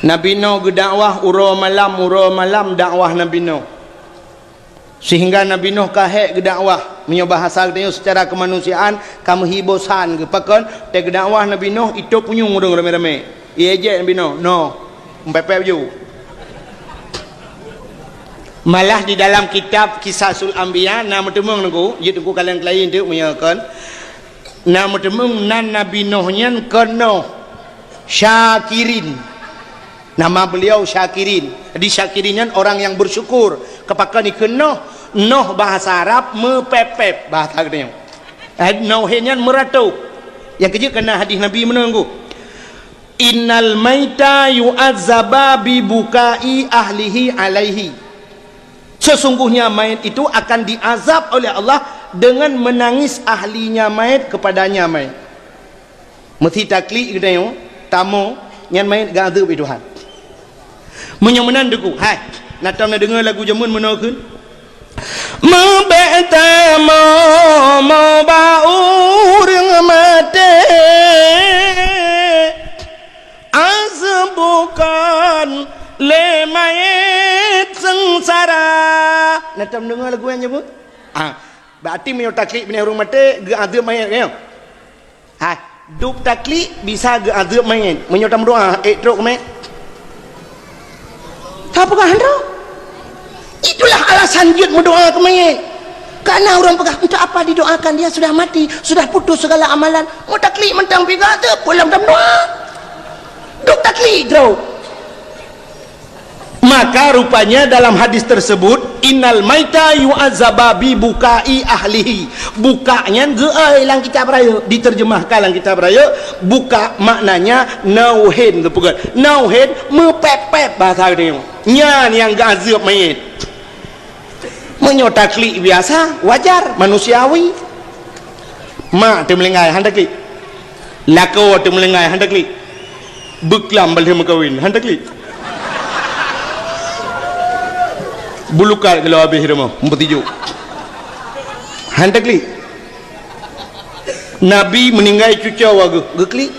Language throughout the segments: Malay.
Nabi Nuh dakwah ura malam dakwah Nabi Nuh. Sehingga Nabi Nuh kahek dakwah menyobahasa katanya secara kemanusiaan kamu hibosan ke pakan te dakwah Nabi Nuh itu punyung urang rame-rame. Iya je Nabi Nuh. No. Empepep ju. Malah di dalam kitab Kisasul Anbiya nama temung nunggu, ye tunggu kalian lain tu menyakan. Nama temung nan Nabi Nuh nyan kena syakirin. Nama beliau Syakirin. Jadi Syakirin orang yang bersyukur. Kepakan ikan Nuh bahasa Arab mepepep bahasa katanya. Nuhnya meratu. Yang kejut kena hadis Nabi menunggu. Innal maita yu'azzaba bi bukai ahlihi alaihi. Sesungguhnya mayat itu akan diazab oleh Allah dengan menangis ahlinya mayat kepadanya mayat. Mesti takli katanya tamu yang mayat gazab itu Tuhan. Menyemenan deku hai natam nak dengar lagu jamun menakeun mabetama mabaur mate azbukan lemayet sengsara natam dengar lagu yang nyebut berarti menyo taklid bini urang mate ge azab mayat kan ha duk taklid bisa ge azab mayat menyo tam doa truk mayat. Apakah anda? Itulah alasan jud berdoa ke mayat. Karena orang pegang untuk apa didoakan, dia sudah mati, sudah putus segala amalan. Mau taklid mentang piga tu pulang dalam doa. Duk taklid tau. Maka rupanya dalam hadis tersebut innal maita yu'azzaba bi bukai ahlihi. Bukanya geai lang kitab raya, diterjemahkan lang kitab raya. Buka maknanya nauhin kepugan. Nauhin mepepep bahasa dia. Nyan yang gazab mayit. Menyo taklid biasa wajar manusiawi. Mak tu melengai hendak klik. Lako tu melengai hendak klik. Beklam balik makawin hendak klik. Bulukal kalau habis rumah empatiju hendak klik. Nabi meninggal cucu wagu geklik.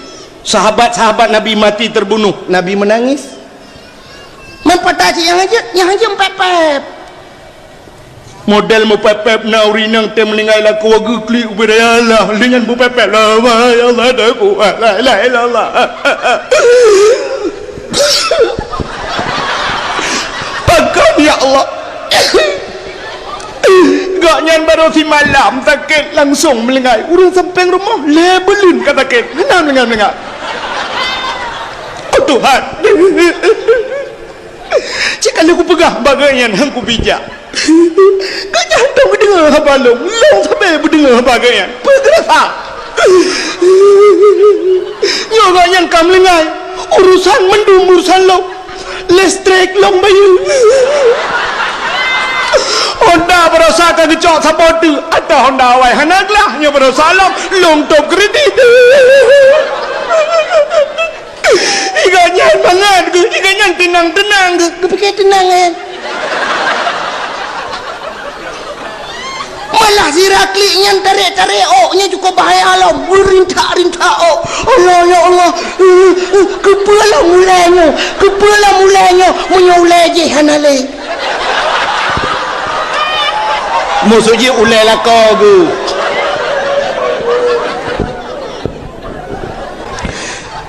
Sahabat-sahabat Nabi mati terbunuh, Nabi menangis. Mempatasi yang aja empepep. Model mempepep nauri nang te meninggal laku wagu klik ubaya Allah dengan mempepep la ya Allah dah kuat la ilaha illallah. Pakam ya Allah. Gak nyan baru si malam sakit langsung melengai urang sampai rumah lebelin kata sakit henam dengar oh Tuhan jika aku pegang bagaian aku bijak gak jantung berdengar habalong long sampai berdengar bagaian bergerasa nyoga yang kam melengai urusan mendung urusan long listrik long bayu Honda berosa ke gecok sabotu atau Honda awai hanaglah nya berosa long top kredit iganyan banget iganyan tenang-tenang kepikir tenang kan malah si rakli yang tarik-tarik nya cukup bahaya alam rintak-rintak Allah ya Allah kepala mulanya menyulai je hanale musuhnya ulai lah kau tu.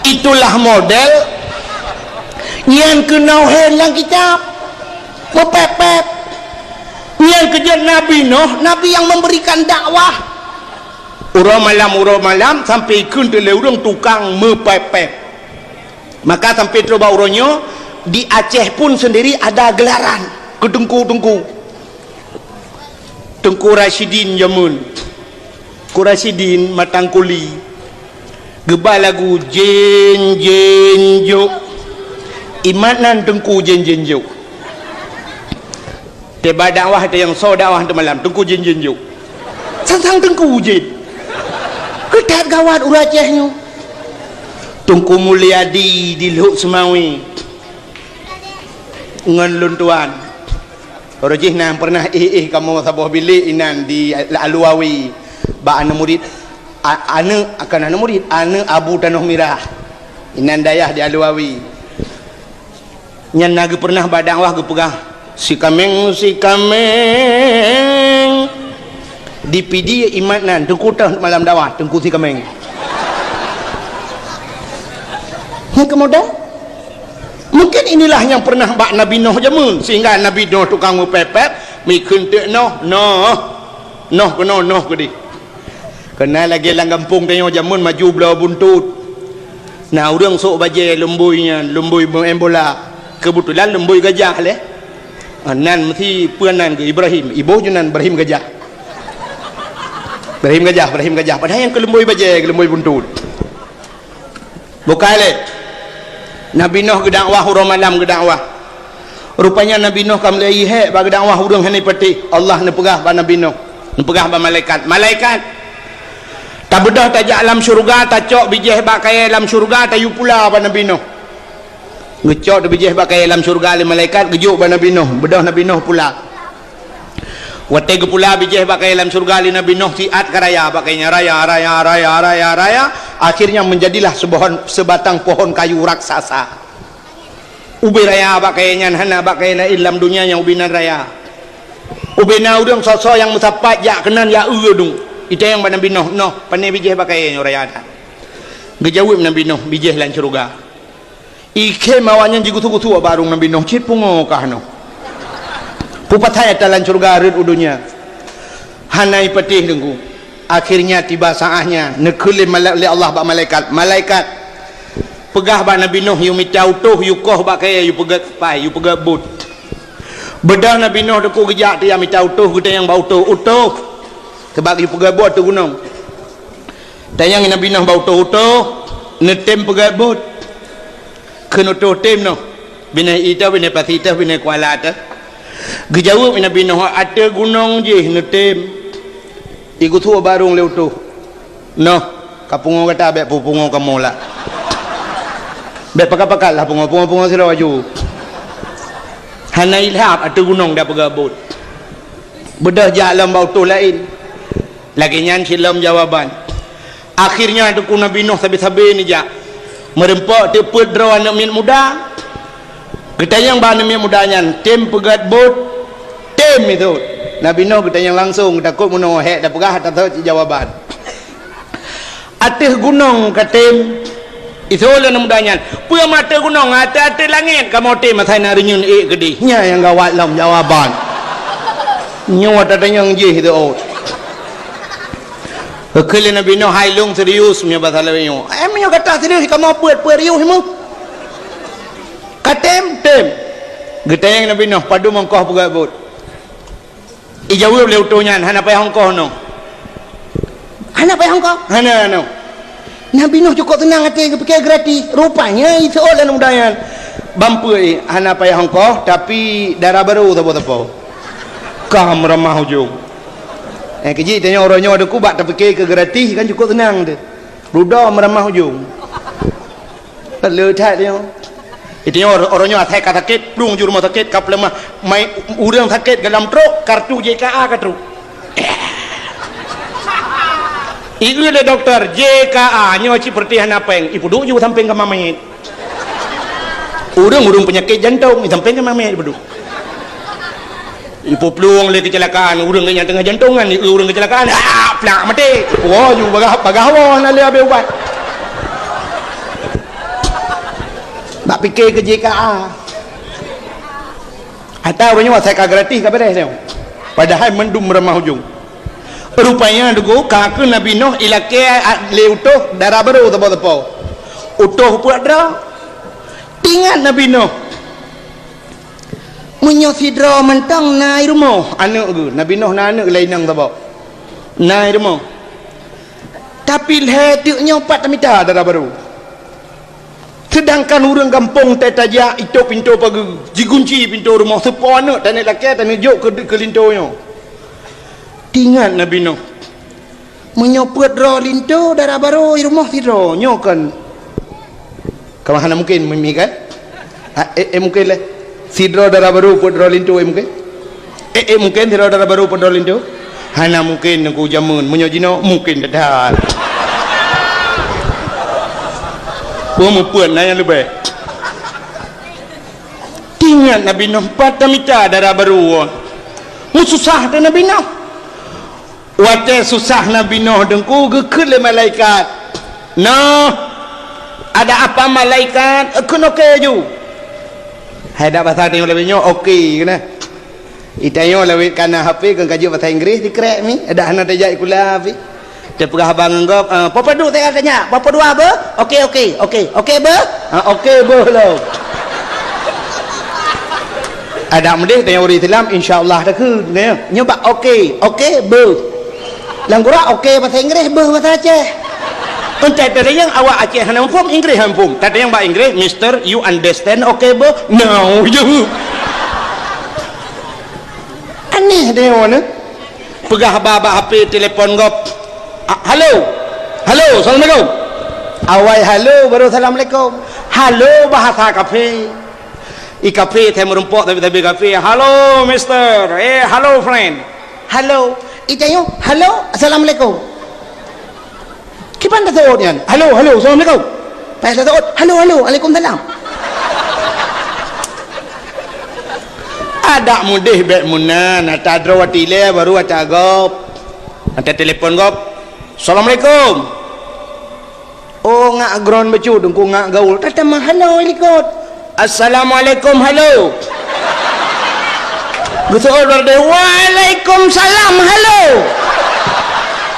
Itulah model yang kenauhan lang kitab mepepep yang kejar Nabi Nuh, Nabi yang memberikan dakwah urang malam sampai ikun tele urang tukang mepepep. Maka sampai coba urangnya di Aceh pun sendiri ada gelaran kedengku Tengku Rashidin Jamun Rasidin Matangkuli gebal lagu jen jen jo imanan Tengku jen jen jo teba dakwah ada yang so dakwah tu malam Tengku jen jen jo sang Tengku jen ketat gawat uracehnya Tengku Mulyadi di Luk Semawi ngan luntuan Rojih nan pernah kamu sabuh bilik inan di Aluawi ba ana murid ana murid ana Abu Tanuh Mirah inan dayah di Aluawi Nyan naga pernah badang wah ge pegah si kameng di pidi imatnan tengku tah malam dawah tengku si kameng kemudian mungkin inilah yang pernah bak Nabi Nuh jamun sehingga Nabi Nuh tukang mepepet mikun tek noh gede kena lagi lang kampung tengok jamun maju belah buntut nah urang sok baje lembui bola kebetulan lembui gajah leh nan mesti puanan ke Ibrahim ibu junan Ibrahim gajah padahal yang ke lembui baje ke lembui buntut bukan leh Nabi Nuh gedakwah hurung malam gedakwah rupanya Nabi Nuh kam lei he ba gedakwah hurung hani peti Allah ne pegah ba Nabi Nuh ne pegah ba malaikat tak bedah tajak alam syurga tak cok bijih ba kaya alam syurga tayu pula ba Nabi Nuh ngecok de bijih ba kaya alam syurga le malaikat gejuk ba Nabi Nuh bedah Nabi Nuh pula wate ge pula bijih ba kaya alam syurga le Nabi Nuh siat karaya ba kaya raya akhirnya menjadilah sebatang pohon kayu raksasa ubi raya ba kaya nyan hana ba kaya ilam dunia yang ubinan raya ubina udang sosok yang musapat ya kenan ya udung itu yang Nabi Nuh pandai bijih ba kaya raya ada gejawab Nabi Nuh bijih lan syurga ike mawanya jigutu-gutu barung Nabi Nuh cit pungo kah no pupatai talan syurga rid udunya hanai petih dengku akhirnya tiba saatnya nekuli oleh Allah bak malaikat pegah bak Nabi Nuh yu mitau tuh yu koh bak kaya yu pegat pai yu pegat but bedah Nabi Nuh deku gejak dia mitau tuh gede yang bau tuh utuh kebak yu pegat but tu gunung tayang Nabi Nuh bau tuh utuh netem pegat but kena tuh tem no bina ita bina pasita bina kuala ta gejawab Nabi Nuh ada gunung je netem iku tu barung leu tu noh kapungo kata be pupungo kamu lah be pakal lah pungo sira waju hanai lap atu gunung dah pegabut bedah jalan bau tu lain lagi nyan silam jawaban akhirnya tu Nabi Nuh sabi-sabi ni ja merempak te pedro anak min muda kita yang ba anak min muda nyan tem pegat bot tem itu Nabi Nuh bertanya langsung takut muno hek dah pegah tak tahu jawaban atas gunung katem itu oleh mudanya puya mata gunung atas langit kamu tem masai narinyun gede nya yang gawat lam jawaban nyawa tak yang je itu kekali Nabi Nuh hailung serius punya bahasa lainnya emangnya kata serius kamu puat riuh mu katem getayang Nabi Nuh padu mongkoh pegabut ijawab leu tonyan hana pai hongkoh no hana no Nabi Nuh cukup tenang hati fikir gratis rupanya itu oleh mudayan bampui hana pai hongkoh tapi darah baru tapo kam ramah hujung keji tanya orangnya ada kubat tapi fikir ke gratis kan cukup tenang tu ruda meramah hujung le that dia itu orangnya atai sakit plung juru rumah sakit kap lemah mai urang sakit dalam truk kartu JKA ke truk itu le doktor JKA nyo seperti hanapeng ibu duk ju samping ke mamait urang penyakit jantung samping ke mamait ibu duk ibu plung le kecelakaan urang yang tengah jantungan urang kecelakaan plak mati wah ju bagahwan ale abe ubat nak fikir ke JKA atau orangnya saya gratis ke beres dia padahal mendum remah hujung rupanya dugu kakak Nabi Nuh ilake leutuh darah baru tepo utuh pula dah tinggal Nabi Nuh menyosidra mentang naik rumah anak ke Nabi Nuh na anak lain nang tepo naik rumah tapi letuknya 4 meter darah baru sedangkan orang kampung tetajak itu pintu pagi dikunci pintu rumah sepo anak tanah laki tanah jok ke lintonya tinggal Nabi Nuh menyopet roh linto darah baru di rumah tidur nyokan kemana mungkin memikat mungkin lah sidro darah baru put roh linto mungkin mungkin sidro darah baru put roh linto hana mungkin aku jamun menyojino mungkin dadah mau puan nanya lebih ingat Nabi Nuh patamita darah baru susah tu Nabi Nuh wate susah Nabi Nuh dengku gekut le malaikat Nuh ada apa malaikat akun okey ju hai dak bahasa tengok lebih nyo okey kena itayo lewat kana HP kan kaji bahasa Inggeris dikrek mi ada anak dejak kula fi dia pegah abang ngop papa duk saya tanya papa dua apa okey be okey be lo ada mendih tanya orang Islam insyaallah dah ke nyoba okey be langgura okey bahasa Inggeris be bahasa Aceh entah ada yang awak Aceh hana umpum Inggeris umpum tak ada yang bahasa Inggeris Mister you understand okey be no you aneh dia mana pegah baba HP telefon gop halo assalamualaikum awai halo baru assalamualaikum halo bahasa kafe kafe teh merumpok tapi kafe halo mister halo friend halo itayo halo assalamualaikum kipan dah tahu nian halo assalamualaikum pas dah tahu halo waalaikumsalam ada mudih bek munan ata drawati le baru ata gop ata telefon gop assalamualaikum oh ngak ground becu dengku ngak gaul tata mah halo ikut assalamualaikum halo betul berde waalaikumsalam halo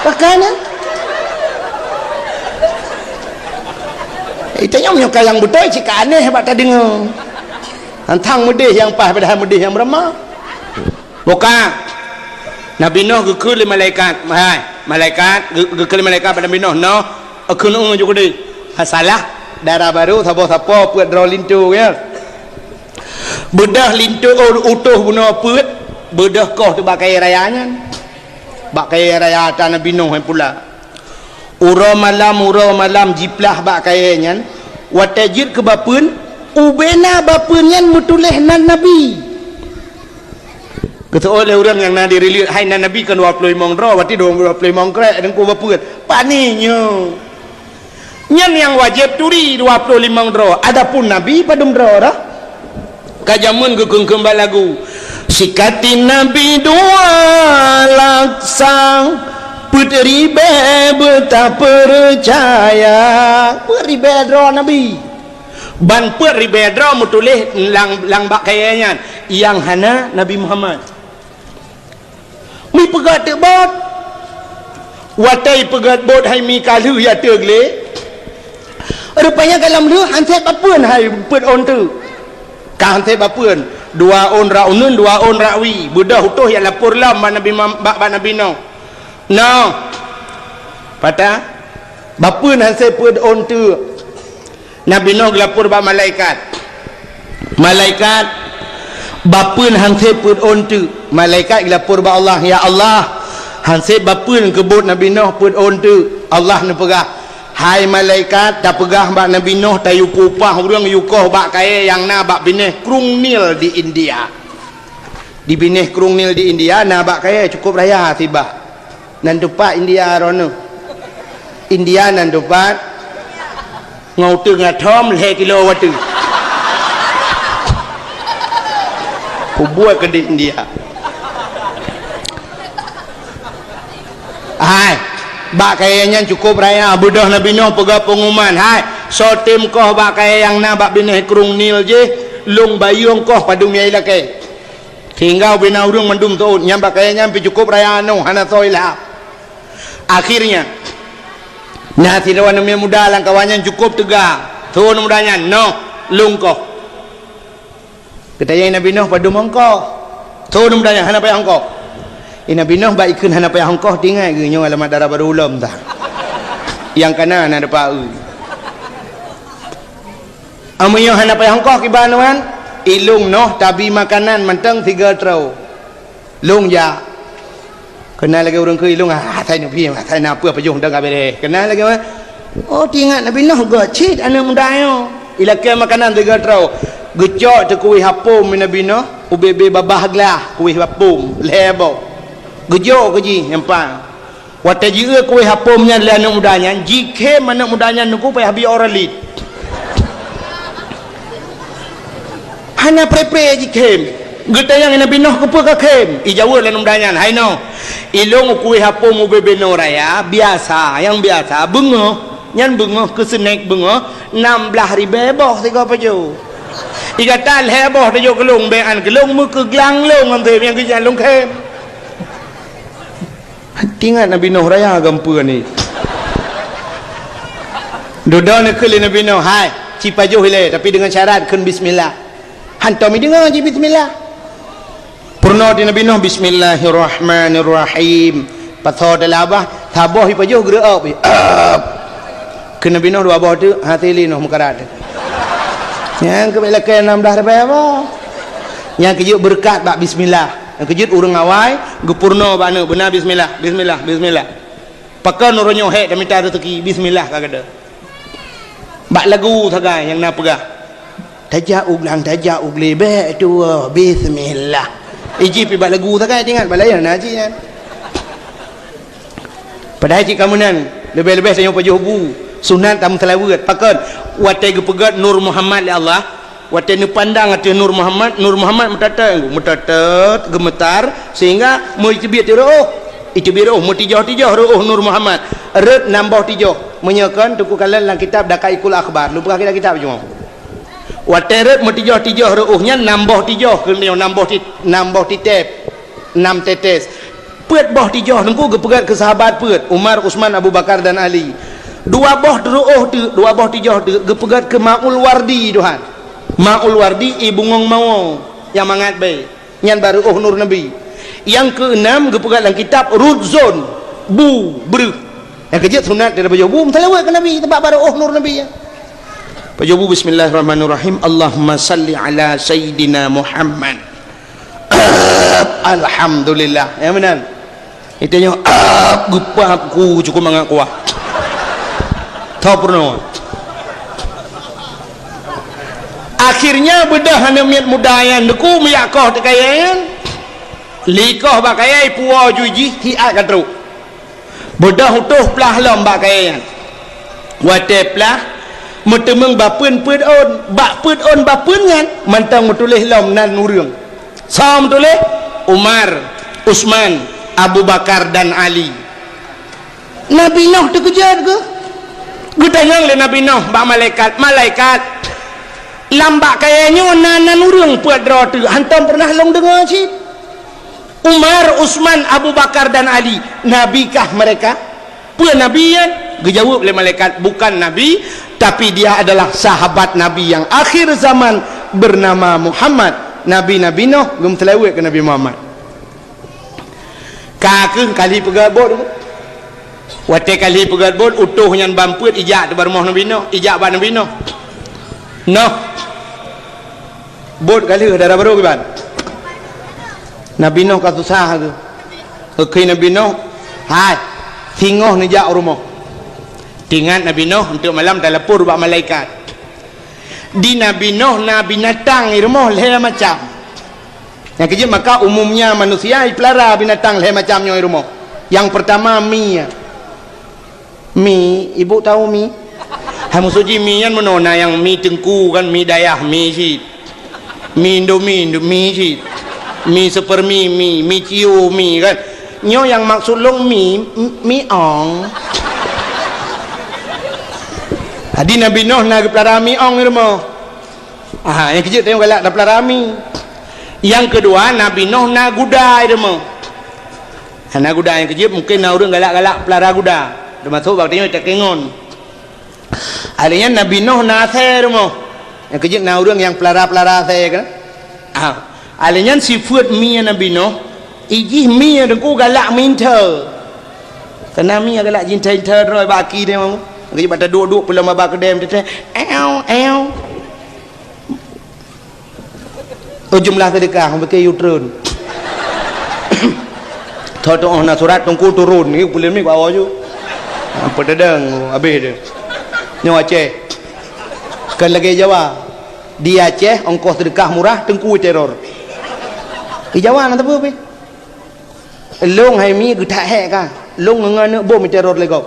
pakana itanya menyukai yang betul cik aneh hebat tadi dengar hantang mudih yang pas pada mudih yang berama bukan Nabi Nuh gekul malaikat malaikat gekul malaikat pada Nabi Nuh no akun juga deh salah darah baru sapa puat draw lintu ya bedah lintu utuh guna puat bedah kau tu bakai rayanya bakai raya ta Nabi Nuh pula ura malam jiplah bakainya watajid ke bapun ubena bapunnya mutuleh nan Nabi kata oleh orang yang nak dirilis hai nan Nabi kan 25 dro wati 25 krek dan ku bapun paninya nyan yang wajib turi 25 dro adapun Nabi padum dro dah kajamun gekung kembal lagu sikati Nabi dua laksang putri beta percaya peribe dro Nabi ban put ribedra mutulih lang bak kayanya yang hana Nabi Muhammad mi pegat bot watai pegat bot hai mi kalu ya tegle rupanya dalam lu hanset bapun hai put on tu ka hanset bapun dua on raunun dua on rawi budah utuh ya lapor lam Nabi Nabi no pada bapun hanset put on tu Nabi Nuh lapor ba malaikat bapun hanse pun ontu malaikat lapor ba Allah ya Allah hanse bapun kebut Nabi Nuh pun ontu Allah ne pegah hai malaikat dah pegah ba Nabi Nuh tayu pupah urang yukoh ba kae yang na ba bineh Krung Nil di India di bineh Krung Nil di India na ba kae cukup raya tiba nan tupak India rono India nan tupak ngau tengah thom le kilo watu buat ke di India hai bak kayanya cukup raya budah Nabi Nuh pegah pengumuman hai so tim koh bak kaya yang na bak bineh Krung Nil je lung bayung koh padung yai lake tinggal bina urung mendum tu nyam bak kayanya pi cukup raya no hana soilah akhirnya nah tirawan namanya muda lang kawannya cukup tegak tuan mudanya no lungkoh ketanya Nabi Nuh pada mongkoh tuan mudanya hana payah hongkoh Nabi Nuh baik ikun hana payah hongkoh tinggal ke nyo alamat darah baru ulam tak yang kanan ada pau amunyo hana payah hongkoh kibanuan ilung Nuh tabi makanan menteng 3 trau lung ya kenal lagi orang ke ilung saya nak pergi saya nak apa pejung dah kabeh kenal lagi oh tingat Nabi Nuh gocit anak muda yo ilake makanan 3 trau gecok tu kuih hapum Nabi Nuh ubebe babah glah kuih hapum lebo gejok keji empang wata jira kuih hapumnya le anak mudanya jike anak mudanya nuku payah bi oralit hanya pre-pre je kem geta yang Nabi Nuh ke ka kem I Jawa lah namanya hai no ilong kuih apa mu bebeno raya biasa yang biasa bengoh nyan bengoh ke senek bengoh 16,000 boh tiga pejo Iga tal heboh dia kelung bean kelung mu ke glang long ambe yang ke jalan kem tinggal Nabi Nuh raya gampu ni dodo ni ke Nabi Nuh hai cipajuh le tapi dengan syarat kun bismillah hantar mi dengar je bismillah purna di Nabi Nuh bismillahirrahmanirrahim patho dalam abah taboh ipajuh gerak ke Nabi Nuh dua abah tu hati li Nuh mukarat yang kebelakan 16 apa yang kejut berkat bak bismillah yang kejut urang awai gepurna bana benar bismillah bismillah bismillah pakai nuronyo hek dan minta rezeki bismillah kagada bak lagu tagai yang nak pegah tajak lebe tu bismillah iji pi bak lagu tagai ingat balaya naji kan pada haji kamu nan lebih-lebih saya pajuh bu sunat tam selawat pakai watai gepegat Nur Muhammad ya Allah watai ni pandang ati Nur Muhammad metatat gemetar sehingga mu itibit roh mutijah roh Nur Muhammad red nambah tijah menyakan tuku kalan dalam kitab Dakaikul Akhbar lupa kita kitab cuma watai red mutijah rohnya nambah tijah kena nambah titep 6 tetes pet boh tijah nunggu gepegat ke sahabat pet Umar Usman Abu Bakar dan Ali dua boh tijah gepegat ke Ma'ul Wardi Tuhan Ma'ul Wardi ibu ngong mau yang mangat baik nyan baru Nur Nabi yang keenam gepegat dalam kitab Rudzon bru yang kejut sunat dari baju bu selawat ke Nabi tempat baru Nur Nabi ya baju bu bismillahirrahmanirrahim Allahumma salli ala Sayyidina Muhammad alhamdulillah ya benar itu yang gupah ku cukup mangat kuah tahu purno akhirnya bedah hana miat mudayan deku miyakoh tekayan likoh bakayai puwa juji hiat katru bedah utuh pelah lam bakayan wate pelah metemeng bapun put on bapun kan mantang metulis lam nan nurung sam tulis Umar Usman Abu Bakar dan Ali Nabi Nuh terkejar ke gutanyang le Nabi Nuh ba malaikat lambak kayaknya nanan urang puadra tu hantam pernah long dengar sih Umar Usman Abu Bakar dan Ali nabikah mereka pun nabi kan dijawab oleh malaikat bukan nabi tapi dia adalah sahabat nabi yang akhir zaman bernama Muhammad Nabi Nuh gum telawat ke Nabi Muhammad kakeng kali pegabot watai kali pegabot utuh nyan bamput ijak tu barumah Nabi Nuh ijak ba Nabi Nuh Nuh bot kali darah baru kiban Nabi Nuh ka susah ke Nabi Nuh hai tingoh ni jak rumah tingat Nabi Nuh untuk malam telepon bak malaikat di Nabi Nuh nabi binatang di rumah leh macam yang kejut maka umumnya manusia pelara binatang leh macamnya di rumah yang pertama mi ibu tahu mi hamu suji mi yang menona yang mi tengku kan mi dayah mi si mi indomie mi si mi super mi ciu mi kan nyo yang maksud long mi ong hadi Nabi Nuh nak pelara mi ong di rumah yang kejut tengok galak dah pelara mi yang kedua Nabi Nuh nak gudai di rumah nak gudai yang kejut mungkin nak orang galak-galak pelara guda termasuk waktunya tak kengon adanya Nabi Nuh nak saya di rumah yang kejut nak orang yang pelara saya kan adanya sifat mi Nabi Nuh ijih mi yang dengku galak minta kerana mi yang galak cinta roy baki dia mau kejut pada duduk pulang babak kedem dia jumlah sedekah pakai U-turn thot nak surat tunggu turun ni boleh mi bawa je apa dedang habis dia nyo Aceh kan lagi Jawa di Aceh ongkos sedekah murah tengku teror di Jawa nak apa long hai mi getak hek ka long ngan bom teror lego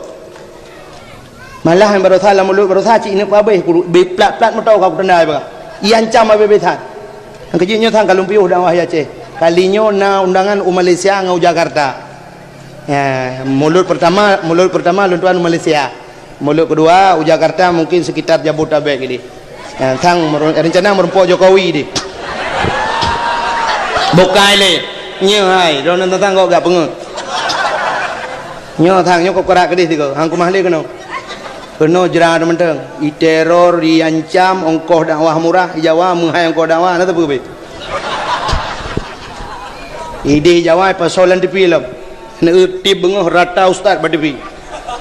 malah yang baru salah mulut baru saci ini apa be plat-plat mau tahu kau tendai ba iancam abe betan Ang kejinyo thang kalumpiuh dakwah ya Aceh. Kalinya na undangan Malaysia ngau Jakarta. Ya, mulut pertama luntuan Malaysia. Mulut kedua Jakarta mungkin sekitar Jabodetabek ini. Ya, thang rencana merempok Jokowi di. Bukai le. Nya hai, don tentang kau gak pengut. Nyo thang nyo kok kerak kedih tiga. Hang kumah le keno. Keno jera menteng. I teror diancam ongkoh dakwah murah Jawa menghai ongkoh dakwah na tepu be. Ide Jawa persoalan di film. Na tip bengoh rata ustaz pada bi.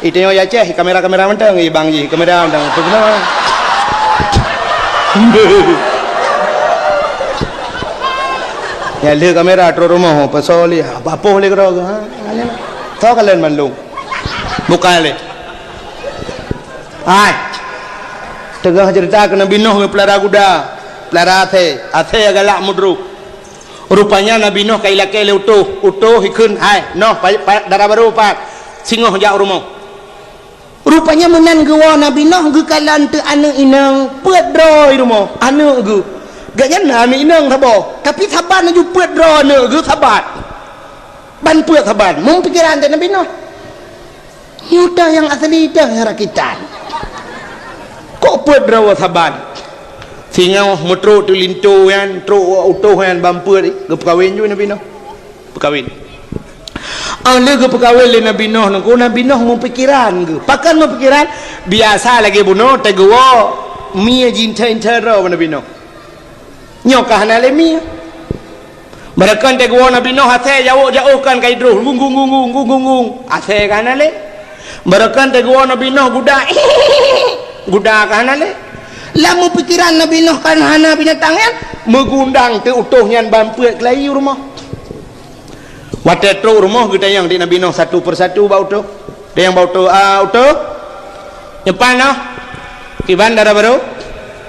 Ite yo ya Aceh kamera menteng i bang ji kamera menteng. Tu benar. Ya le kamera tro rumah pasal li apa le kero ha. Tahu kalian malu. Bukan le. Ai. Tengah cerita ke Nabi Nuh pelihara kuda, pelihara ate galak mudru. Rupanya Nabi Nuh kailake le utuh hikeun hai Nuh darah baru pak singoh jak rumah. Rupanya menan gewa Nabi Nuh ge kalan teu anu inang peudroi rumah. Anu ge. Gaknya anu inang sabo, tapi saban ju peudro anu ge sabat. Ban peut saban, mung pikiran teh Nabi Nuh. Yuda yang asli dah rakitan. Kok peudro saban? Singa mutro tu lintu yan tro utuh yan bampu di ge kawin ju Nabi Nuh. Kawin. Le ge kawin le Nabi Nuh nang Nabi Nuh mung pikiran ge. Pakan mung pikiran biasa lagi bunuh te gewo mie jin intero Nabi Nuh. Nyokah na le mie. Barakan te gewo Nabi Nuh ate jauh kan kai dru gung ate kan le. Barakan te gewo Nabi Nuh guda kan le. Lamu pikiran Nabi Nuh kan hana binatangnya megundang te utuhnya bampuet kelai rumah. Wate tro rumah kita yang di Nabi Nuh satu persatu bau tu. Dia yang bau tu utuh. Nyepan noh. Kiban darah baru.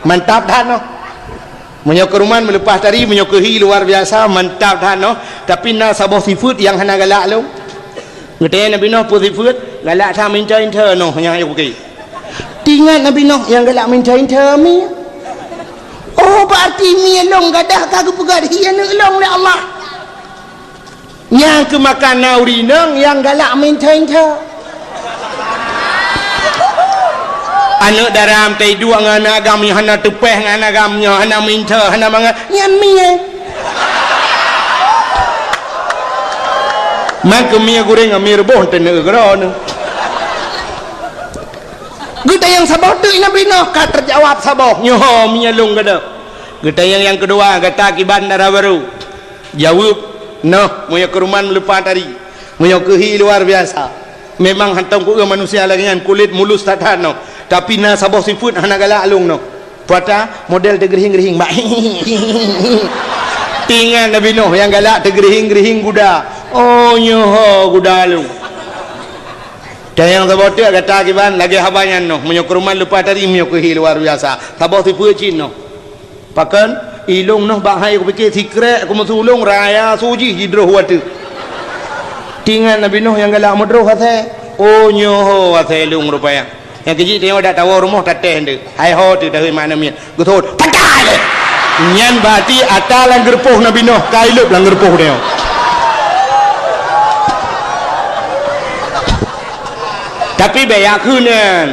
Mantap dah noh. Menyok rumah melepas tari menyokehi luar biasa mantap dah noh. Tapi na sabah sifut yang hana galak lu. Kita Nabi Nuh pun sifut galak sama minta noh yang ayo pergi. Tinggal Nabi Nuh yang galak minta mi. Oh berarti mi long gadah kagak pegat hian long oleh Allah. Yang kemakan nauri nang yang galak minta anak daram tei dua ngana agam yang hana tepeh ngana agamnya hana minta hana mangat yang mi maka mi goreng mi rebon tene geron kita yang sabah tu Nabi Nuh kata terjawab sabah nyoh mi long gada kita yang kedua kata kiban darah baru jawab noh moyo ke rumah melepas tadi moyo kehi luar biasa memang hantam ku manusia lagi kan kulit mulus tak tahan no tapi na sabah sifut hana galak alung no puata model tergerihing-gerihing mak tinggal Nabi Nuh yang galak tergerihing-gerihing kuda oh nyoho kuda alung dan yang sabah tu kata kiban lagi habanyan no moyo ke rumah lepas tadi moyo kehi luar biasa sabah sifut cin no pakan ilung noh bahai aku fikir sikrek aku masulung raya suji hidroh watu tinggal Nabi Nuh yang galak medroh hate oh nyoho hate lung rupanya yang kecil tengok dak tahu rumah tateh nde hai ho tu dah mana mian guthot pakai nyan berarti atalan gerpoh Nabi Nuh kailup lang gerpoh dia tapi bayak kunan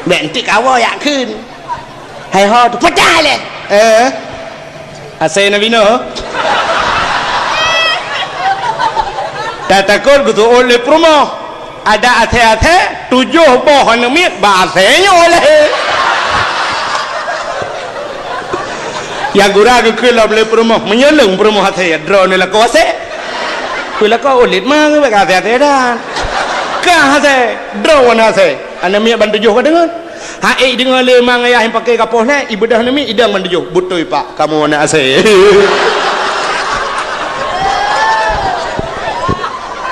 bentik awak yak kun hai ho tu pakai le asai Nabi Nuh tak takut gitu oleh promo ada ate-ate 7 boh nemit bahasanya oleh yang gura ke lah boleh promo menyeleng promo ate drone lah kau ase kula kau ulit mang ke ate-ate dah kah ate drone ate anemia bantu juh dengan hai dengan le mang ayah yang pakai kapoh ni ibadah ni idang mandujuh butoi pak kamu nak ase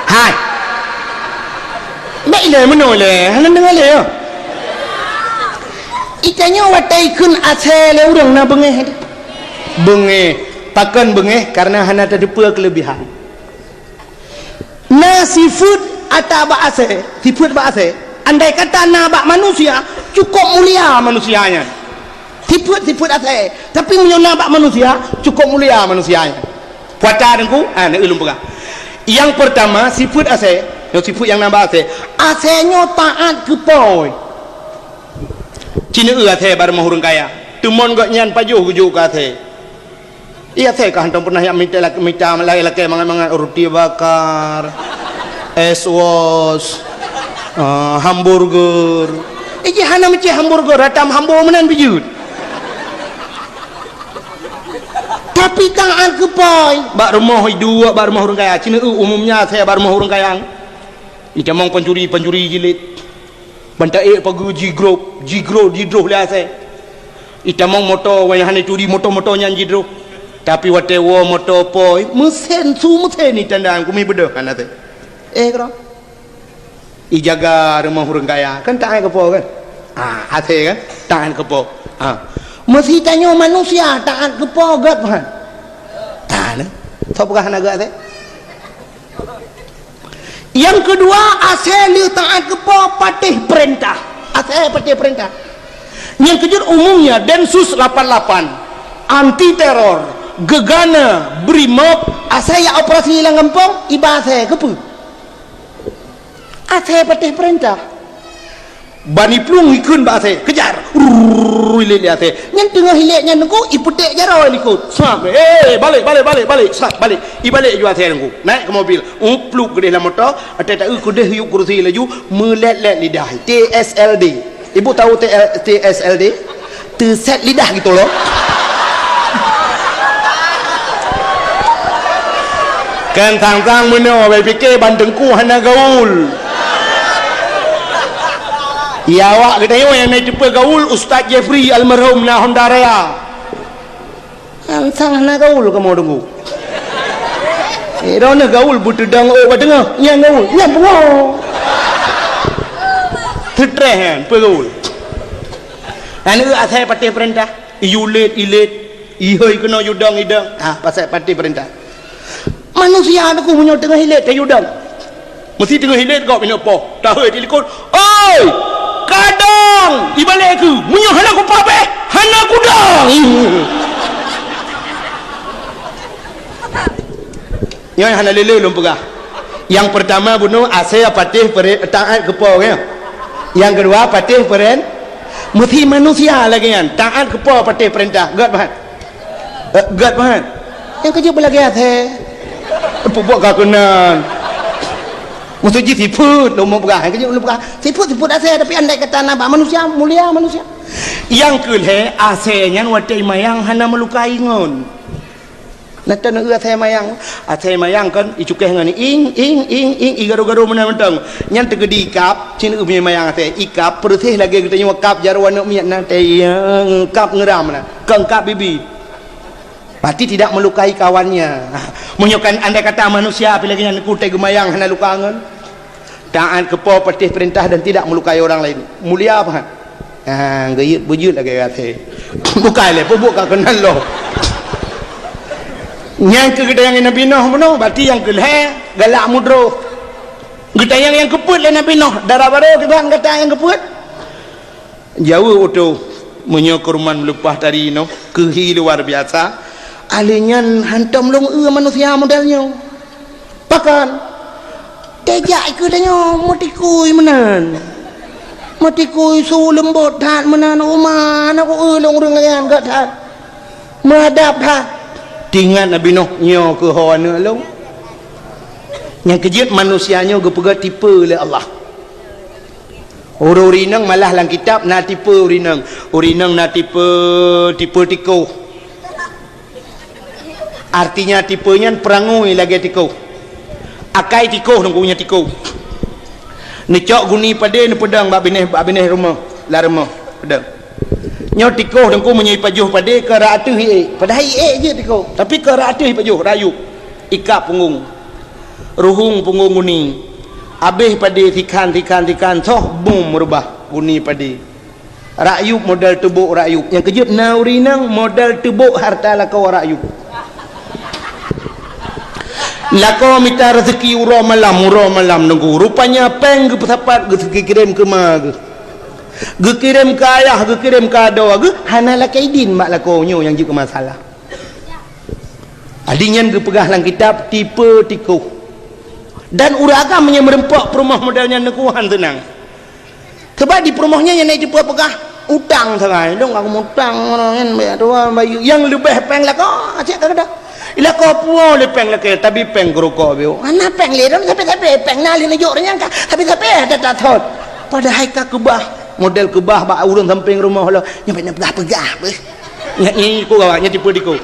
hai baik le menole hanan dengar le yo itanya watai kun ase le urang na bengeh pakan bengeh karena hana terdepa kelebihan na sifut atau ba ase sifut ba ase andai kata nabak manusia cukup mulia manusianya Sifat asal. Tapi menyonabak manusia cukup mulia manusia. Puasa dengku, nak ilmu pegang. Yang pertama sifat asal, sifat yang nambah asal. Asalnya taat kepada. Cina asal baru mahurung kaya. Tumon gak nyan pajuh gujuk asal. Iya saya kan pernah yang minta laki mangan roti bakar, es was, hamburger. Iji hana macam hamburger, ratam hamburger menan bijut. Tapi tangan kepai. Bak rumah dua, bak rumah orang kaya. Cina umumnya saya bak rumah orang kaya. Ija mong pencuri jilid. Bantai pagi jigro lah saya. Ija mong motor, wayah hana curi motor-motornya jidro. Tapi waktu wo motor poi mesin ni tandaan kumi bedah kan ate. Kero. Ijaga rumah orang kaya kan tak ke po kan. Ate kan tahan ke po. Mesti tanya manusia tahan ke po gat kan. Tahan. Tahu bukan naga ate. Yang kedua asal dia tahan ke po patih perintah. Asal patih perintah. Yang kedua umumnya Densus 88 anti teror gegana brimob asaya operasi hilang kampung iba saya kepu asaya patih perintah bani plung ikun ba saya kejar hilik dia saya yang tengah hiliknya nunggu iputek jarau ikut sap balik sap balik ibalik juga saya nunggu naik ke mobil pluk gede dalam motor ada tak kudah yuk kursi laju melet-let lidah TSLD ibu tahu TSLD terset lidah gitu loh. Kan tang-tang mana awak fikir bandengku hana gaul. Ya awak kata yang naik cepat gaul Ustaz Jeffrey almarhum na Honda Raya. Tang hana gaul kamu tunggu. Rona gaul butudang badengah yang gaul yang bengau. Tertrehen pegaul. Anu asal parti perintah. Iulit ihoi kena yudang idang. Pasal parti perintah. Manusia aku punya tengah hilet kayu dang. Mesti tengah hilet kau punya apa? Tahu telefon. Oi! Kadang ibalik aku. Punya hana aku pape. Hana aku dang. Yang hana lele belum pegah. Yang pertama bunuh asal patih taat kepo ya. Yang kedua patih peren mesti manusia lagi kan. Taat kepo patih perintah. Gat bahan. Gat bahan. Yang kerja belagi asal buat kakunan mesti siput lomba berah kerja lomba berah siput asal tapi andai kata nampak manusia mulia manusia yang kelhe asalnya watai mayang hana melukai ngon nata nak asal mayang kan icukeh ngani ing igaro menang nyang tegedi ikap cina punya mayang asal ikap perutih lagi kita nyawa kap jarwan nak miat nak tayang kap ngeram na kengkap bibi berarti tidak melukai kawannya. Menunjukkan andai kata manusia apabila dengan kutai gemayang hana lukangan. Taat kepo patih perintah dan tidak melukai orang lain. Mulia apa? Gayut bujut lagi kata. Bukan le, buka kenal lo. Yang kedayang Nabi Nuh menuh berarti yang kelhe galak mudro. Gedayang yang keput le Nabi Nuh. Darah baru kita kata yang keput. Jauh utuh menyokurman lepas dari Nuh kehi luar biasa. Alinyan hantam long manusia modelnya pakan tejak ikutnya motikui menan motikui su lembut tat menan uman aku long orang lain kat tat madap tat tinggal Nabi Nuh nyo ke hawana long yang kejut manusianya gepegat tipe oleh Allah urinang malah lang kitab na tipe urinang na tipe tiko. Artinya tipenya perangui lagi tiko. Akai tiko nunggunya tiko. Necok guni pada ni pedang bab bineh rumah, la rumah pedang. Nyo tiko nunggu menyai pajuh pada ke raatuh pada hai je tiko. Tapi ke raatuh pajuh rayu. Ikap punggung. Ruhung punggung guni. Habis pada tikan soh bum merubah guni pada. Rakyub modal tubuk rakyub. Yang kejut naurinang modal tubuk harta lakau rakyub. Lako minta rezeki uro malam nunggu rupanya peng ke pesapat ke kirim ke mag Gekirim ke ayah, gekirim ke ado, hanalah kaidin mak lakonyo yang juga masalah. Adinyan gepegah lang kitab tipe tikuh. Dan uragam yang merempak perumah modelnya nekuhan tenang. Sebab di perumahnya yang naik tipe pegah utang sangai. Dong aku utang kan bayu yang lebih peng lah kau acak kada. Ila kau puo le peng lah ke tapi peng geroko bio. Mana peng le dong tapi peng nali najuk renyang ka tapi ada tatot. Padahal ka kebah model kebah ba urang samping rumah lo nyampe pegah beh. Nyi ku gawanya tipe diku.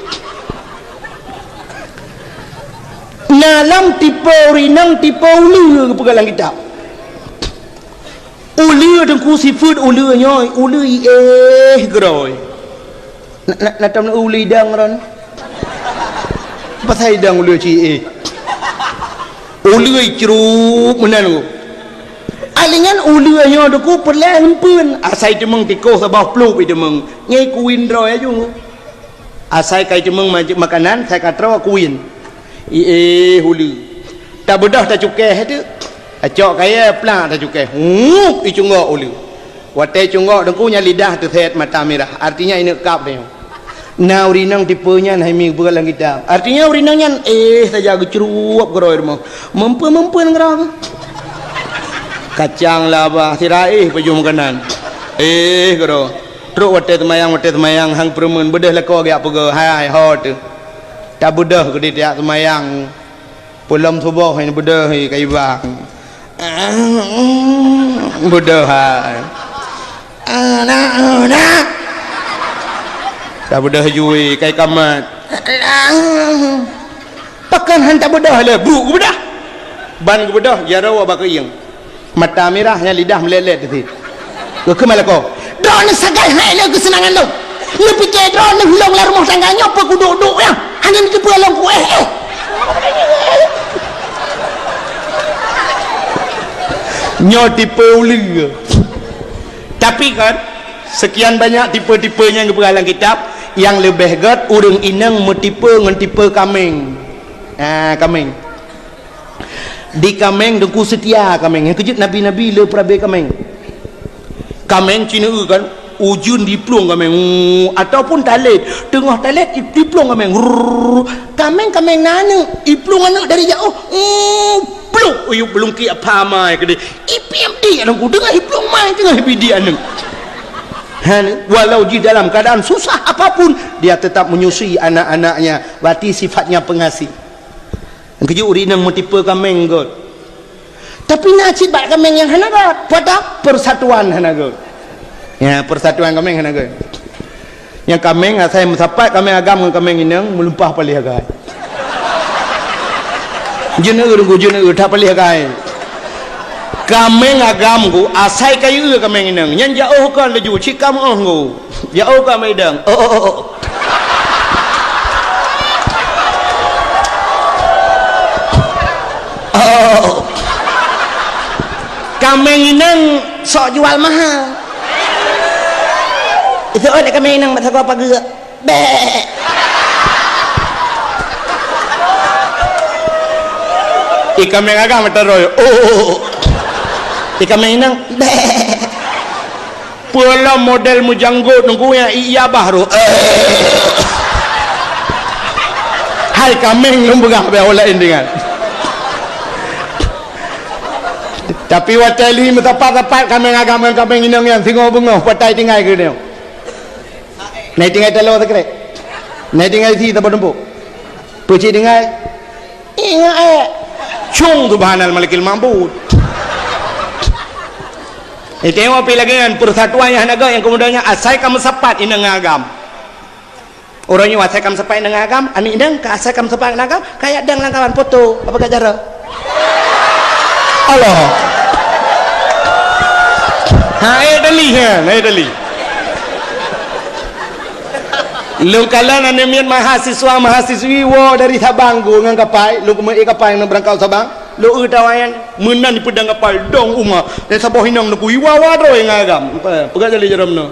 Nalam tipe rinang tipe ulu kepegalan kita. Ulu dengku sifut ulu nyoy, ulu groy. Nak tam ulu dang ron. Pasal dang ulu ci ulu ceruk menan. Alingan ulu nyo dengku perlahan pun. Asai demeng tiko sabah pluk itu meng. Nyai kuin roy aja. Asai kai demeng makanan saya katro kuin. Hulu tak bedah tak cukai tu acok kaya pelang tak cukai icungok hulu watai cungok dengkunya lidah tu set mata merah artinya ini kap dia na urinang tipenya nah mi begalang kita artinya urinangnya saja gecerup geroy rumah mempu ngerang kacang laba sirai pejum kanan gero truk watai temayang hang permen bedah leko gak pego hai hot tak bedah ke dia semayang pulam subuh ini bedah kai bang bedah anak tak bedah jui kai kamat pakan han tak bedah le bu ke bedah ban ke bedah jarawa bakayang mata merahnya lidah melelet tu ke malako don sagai hai le kesenangan lo lu pikir don hulung la rumah tangganya apa ku duduk ya hanya itu pulang ku nyo tipe uli. Tapi kan sekian banyak tipe-tipenya yang berhalang kitab yang lebih god urang inang metipe ngan tipe kameng. Kameng. Di kameng dengku setia kameng. Yang kejut nabi-nabi le prabe kameng. Kameng Cina kan ujun diplung kameng ataupun talit tengah talit diplung kameng kameng nanu iplung anak dari jauh plung belum ki apa mai ke dia IPMD anakku dengar iplung mai tengah BD anak walau di dalam keadaan susah apapun dia tetap menyusui anak-anaknya berarti sifatnya pengasih keju urinang mutipe kameng god tapi nacit bak kameng yang hanagat pada persatuan hanagat ya persatuan kameng hanagat yang kameng saya mensapat kameng agam dengan kameng inang melumpah palih agai jeuna tak palih agai kameng agam ku asai kayu kameng inang yang jauh kan leju cikam ku jauh kan medang kameng inang sok jual mahal itu ada kami nang masa apa gerak ikan mengaga mataroy ikan menang pula model mujanggut nunggu yang iya baru hai kameng numbugah beola dengan tapi watali metapat kameng agam kameng inang yang singo bungo patai tinggal ke dia nai tinggal telo tak kira nai tinggal si tak berdempu puci tinggal ingat cung tu bahanal malikil mampu tengok pilih lagi kan persatuan yang naga yang kemudiannya asai kamu sepat inang agam orangnya asai kamu sepat inang agam ani inang ke asai kamu sepat inang agam kayak dang langkawan foto apa cara Allah dali lu kalan anemian mahasiswi wo dari Sabang go ngang kapai lu kumai kapai nang berangkau Sabang lu utawayan menan di pedang kapal dong uma dan sabah hinang nu wiwawa ro yang agam pegat jali jaramna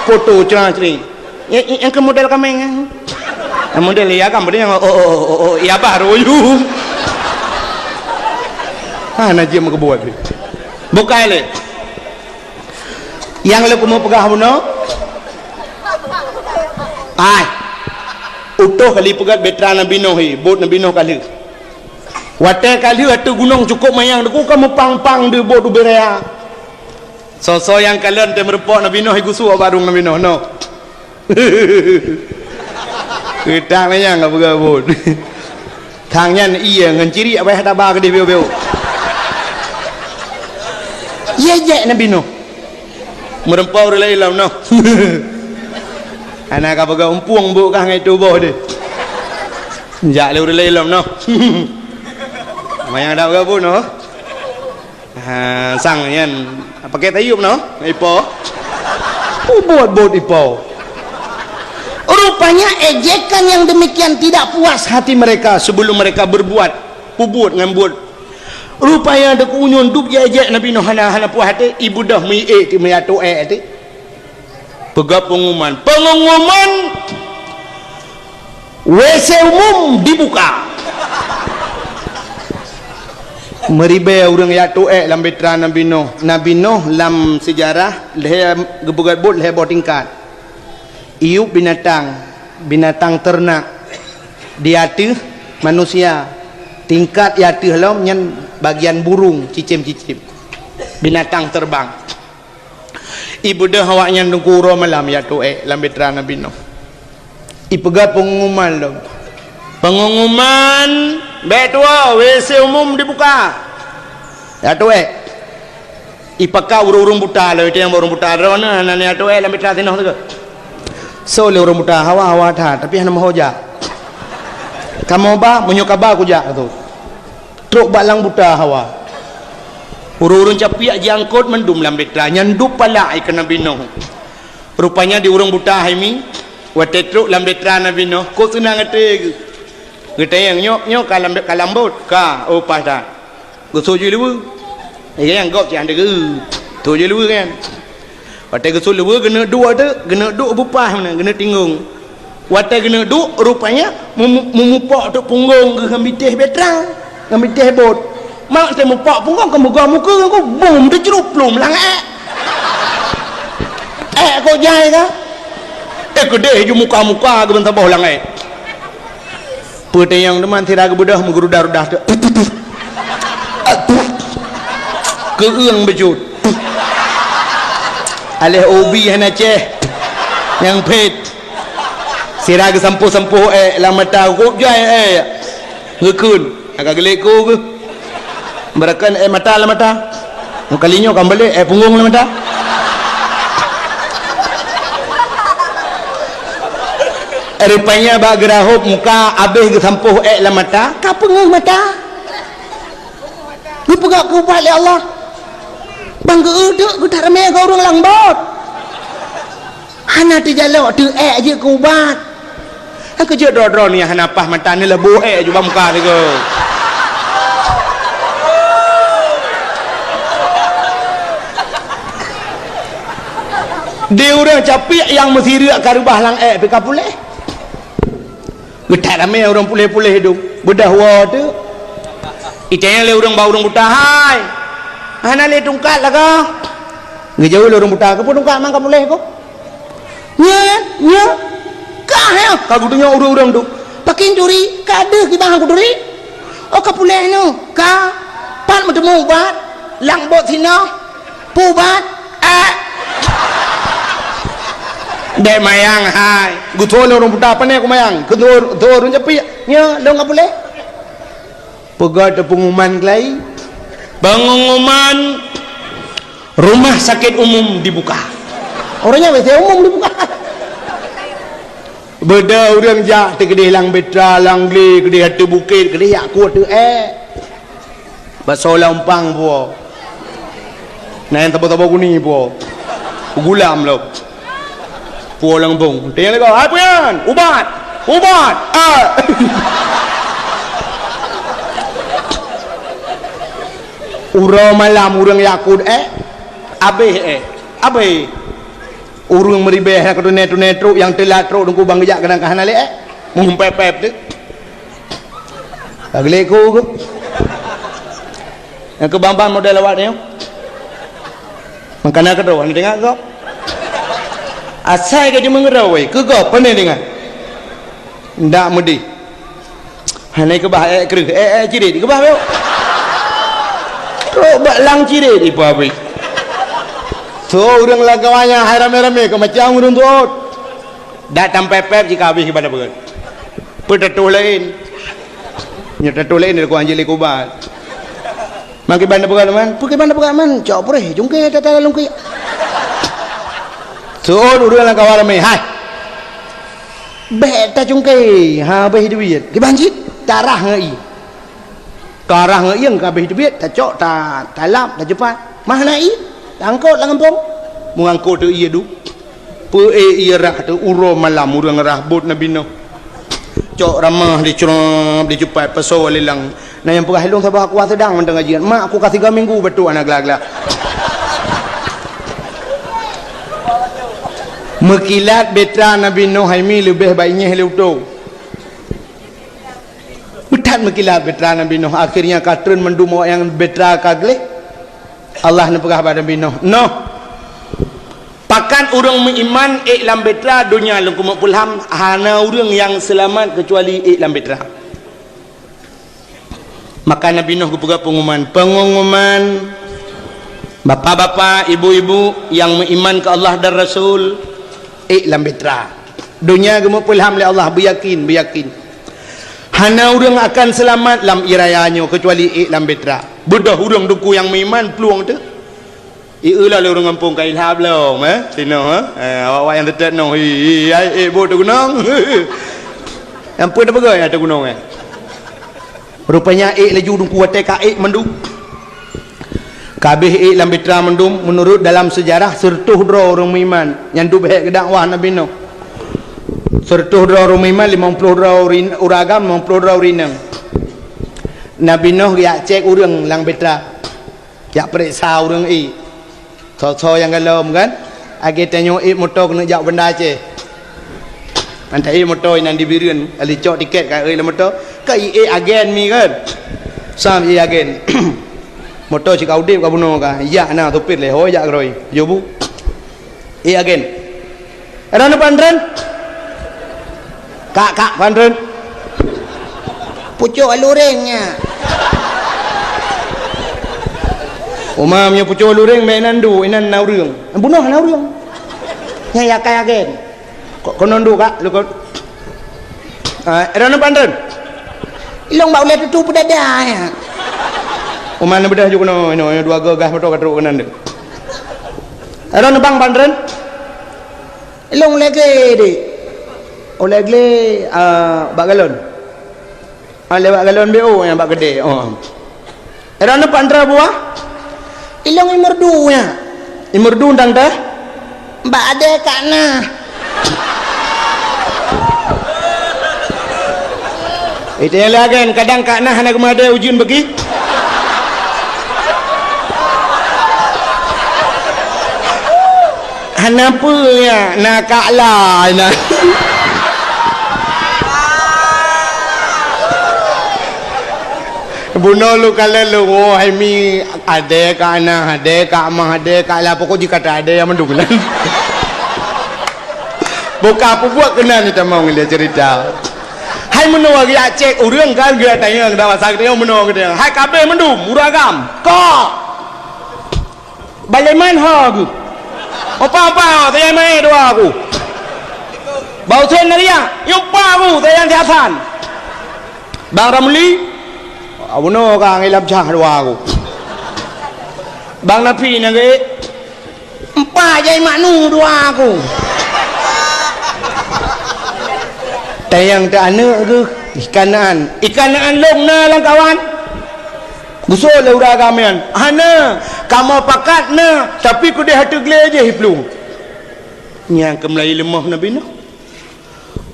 foto cerah-cerih yang ke model kameng model ya kam yang ya baru yu najis mau kebuat bukai le yang lu mau pegah buno ai utuh kali pegat betra Nabi Nuh bot Nabi Nuh kali wate kali atu gunung cukup mayang deku kamu pang-pang de bot berea so yang kalian te merepok Nabi Nuh iku suwa barung Nabi Nuh no kita mayang enggak pegah bot thangnya iya ngenciri apa hata ba ke dia beo iya Nabi Nuh merempau relai lam no anak apa kau umpuang bu kah ngai tu boh deh jak le relai lam no mayang dah kau pun no sang yan pakai tayub no ipo buat ipo rupanya ejekan yang demikian tidak puas hati mereka sebelum mereka berbuat pubut ngambut rupanya ada kunyun duk ejek Nabi Nuh hana puas hati ibu dah mi ti meyato ti pegap pengumuman WC umum dibuka meribe orang yato lam betra Nabi Nuh lam sejarah leh gebugat bot leh botingkat iup binatang ternak diatu manusia tingkat yatu halam nyan bagian burung cicim-cicim binatang terbang ibu dah awaknya nungkuro malam yatu lam betra Nabi Nuh ipegat pengumuman betua WC umum dibuka yatu ipaka urung buta lo itu yang urung buta rona nanya yatu lam betra Nuh tu so le urung buta hawa tha tapi hana mahoja kamu ba menyokaba kuja tu truk balang buta hawa urung capiak jangkut mendum lam betra nyandup pala ikan Nabi Nuh rupanya di urung buta haimi wate truk lam betra Nabi Nuh ko sunang ate gete yang nyok kalambot ka opas dah go soju lewu yang gop jangan degu soju lewu kan wate go soju lewu kena dua tu kena duk bupah mana kena tinggung wate kena duk rupanya memupok tu punggung ke ngambitih betra ngambitih bot mak saya mupok punggung ke muka aku bom tu cerup plum lang kau jai ka gede ju muka ke bentar bawah lang pete yang deman tira ke budah menggerudah-rudah tu keung bejut alih obi hana ceh yang pet sira ke sampuh-sampuh lang mata ko jai ngekun agak gelek ko ke berakan mata lah mata kalinya kan balik punggung lah mata rupanya bak gerahop muka habis ke sampuh lah mata ka punggung mata lu pegak ku balik Allah bang geuduk ku tak ramai kau orang langbot hana ti jalan tu je ku ubat aku je dro ni hana pah mata ni lebu juga muka ni ke dia orang capik yang mesti riak karubah lang peka pulih getak ramai orang pulih-pulih hidup bedah wa tu itanya le orang bau orang buta hai hana le tungkat lah kau ngejauh le orang buta ke pun tungkat mang ka pulih ko nya kah ya kagudunya urang-urang tu pakin curi kada ki bang kuduri oh ka pulih no ka pan mutemu ubat lang bot sino pubat dek mayang hai guthol orang buta apa ni aku mayang ketur orang jepi nya lo ngap boleh pegat pengumuman kelai pengumuman rumah sakit umum dibuka orangnya WC umum dibuka beda orang jak tegedih lang betra lang gli kedih hatu bukit kedih yak kuat tu basola umpang po nah yang tabo-tabo kuning po gulam lo pulang bung dia lagi apa yan ubat urang malam urang yakut abe urang meribeh nak tu netro yang telat tro dengku bang gejak kadang kahana le mumpepep tu agle ko yang ke bambang model awak ni makana kedua ni tengok kau asal ke dia mengerawai ke apa ni dengan ndak mudi hanai ke bah kereh cirit ke bah beo tu baklang cirit ipo abi tu urang lagawanya hai rame-rame ke macam urang tu datang pepep jika habis kepada berat petatuh lain nyetatuh lain dia ku anjili kubat mangki banda berat man pergi banda berat man cok pureh jungke tata lungki tu urang lagawanya hai beta jungke ha beh duit ke banjit tarah ngai tarah ngai yang kabeh duit tak cok tak talap tak cepat mah nai angkut lah kampung mengangkut tu iya du pe iya rah tu uro malam urang rahbut nabi no cok ramah di curang di cepat pasal lilang nah yang perah hilung sabah aku sedang mentang gajian mak aku kasih 3 minggu betul anak gelak-gelak mekilat betra nabi no haimi lebih baiknya heleu tu utat mekilat betra nabi no akhirnya katun mendum yang betra kagle Allah nak perah pada bino no pakan urang beriman iklam betra dunia lungkum pulham hana urang yang selamat kecuali iklam betra maka nabi noh kepuga pengumuman bapa-bapa ibu-ibu yang beriman ke Allah dan Rasul iklam betra dunia gemuk pulham oleh Allah beryakin hana urang akan selamat lam irayanya kecuali iklam betra budah urang duku yang beriman peluang tu iulah le urang kampung kail hab lo sino awak yang tetet no bo tu gunung yang pun dah pegai ada gunung rupanya laju duku watai ka mendu kabeh lam betra mendum menurut dalam sejarah sertuh dro urang beriman yang du behek ke dakwah nabi no sertuh dro urang beriman 50 dro uragam 50 dro rinang nabi noh ya cek urang lang betra ya periksa urang so yang galom kan age tanyo motor kena jak benda ce antai motor nan dibireun ali cok tiket ka la motor ka agen mi kan sam agen motor si kau dip ka buno ka ya na tupit le ho ya groi yo bu agen erana pandren kak pandren pucuk alurengnya umamnya pucuk lureng mainan du inan nau reung bunuh nau reung nya yakai agen kok konondu kak lu kok erana pandren ilong bau le tu pedada ya umana bedah ju kono ino 2 gagah motor katru kanan de erana bang pandren ilong lege de olegle bagalon lewat galon BO yang bak gede erana pandra buah ilong imerdu undang dah mbak ada kakna itu yang lagi kadang kakna hana kemada ujian bagi hana apa ya nak kaklah nak bunuh lu kalau lu hai mi ada ka ana ada ka amah ada ka la pokok jika tak ada yang mendulan buka apa buat kena ni tamang dia cerita hai menua dia cek urang kan dia tanya dah masak dia menua dia hai kabeh mendum muragam kok baleman ha aku apa saya mai doa aku bau sen dia yupa aku saya yang jasan bang Ramli abuno ka ngilap jah dua aku bang Napi nage empa jai maknu dua aku tayang tak ane ke ikanaan long na lang kawan gusto le ura kamian ana kamu pakat na tapi ku dia hatu gle je hiplung nyang kemlai lemah nabi no